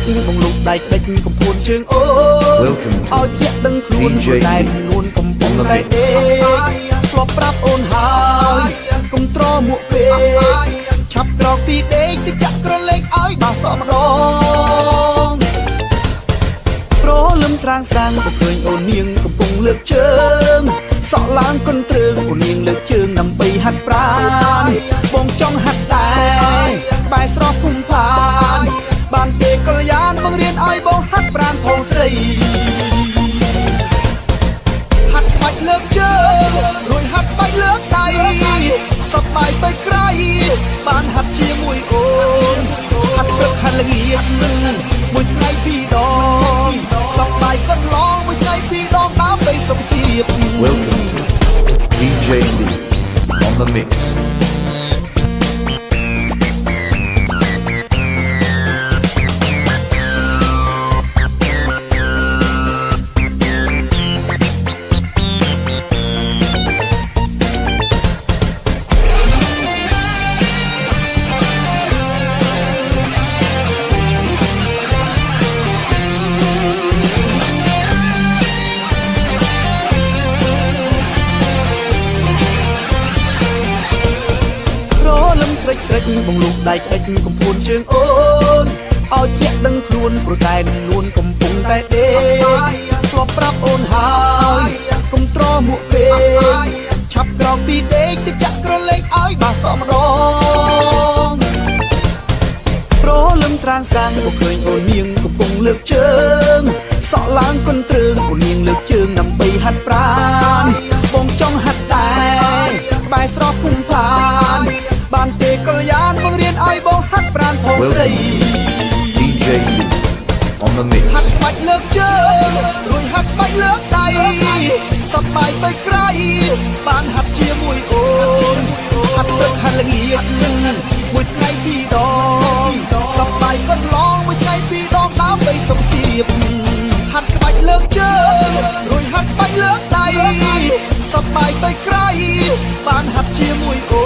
បងលោកដៃក្តិចកំពួនជើងអូនឲ្យជាក់ដឹងខ្លួនតែខ្លួនកំពុងតែដេកធ្លាប់ប្រាប់អូនហើយកុំត្រមួកពេកឆាប់ក្រោកពីដេកទៅចាក់ក្រឡេកឲ្យបាសម្ដងប្រលឹមស្រាងស្រាងក៏ឃើញអូននាងកំពុងលើកជើងសក់ឡើងកន្ទ្រើងអូននាងលើកជើងដើម្បីហាត់ប្រាណបងចង់ហាត់ដែរក្បែរស្រស់ភូមិផានបានទេកល្យានបង្រៀនឲ្យបងហាត់ប្រាណផងស្រីហាត់ក្បាច់លើកជើងរួចហាត់ក្បាច់លើកដៃសប្បាយទៅក្រៃបានហាត់ជាមួយអូនហាត់ព្រឹកហាត់ល្ងាចមួយថ្ងៃពីរដងសប្បាយកន្លងមួយថ្ងៃពីរដងដើម្បីសុខភាព Welcome to DJ Lee on the mix.ស្រេចបងលោកដៃក្តិចកំពួនជើងអូនឲ្យជាក់ដឹងខ្លួនព្រោះតែខ្លួនកំពុងតែដេកធ្លាប់ប្រាប់អូនហើយកុំត្រមួកពេកឆាប់ក្រោកពីដេកទៅចាក់ក្រឡេកឲ្យបាសម្ដងប្រលឹមស្រាងស្រាងក៏ឃើញអូននាងកំពុងលើកជើងសក់ឡើងកន្ទ្រើងអូននាងលើកជើងដើម្បីហាត់ប្រាណបងចង់ហាត់ដែរក្បែរស្រស់ភូមិផានបានទេកល្យានបង្រៀនឲ្យបងហាត់ប្រាណផងស្រី DJ Lee on the mix. ហាត់ក្បាច់លើកជើងរួចហាត់ក្បាច់លើកដៃសប្បាយទៅក្រៃបានហាត់ជាមួយអូនហាត់ព្រឹកហាត់ល្ងាចមួយថ្ងៃពីរដងសប្បាយកន្លងមួយថ្ងៃពីរដងដើម្បីសុខភាពហាត់ក្បាច់លើកជើងរួចហាត់ក្បាច់លើកដៃសប្បាយទៅក្រៃបានហាត់ជាមួយអូ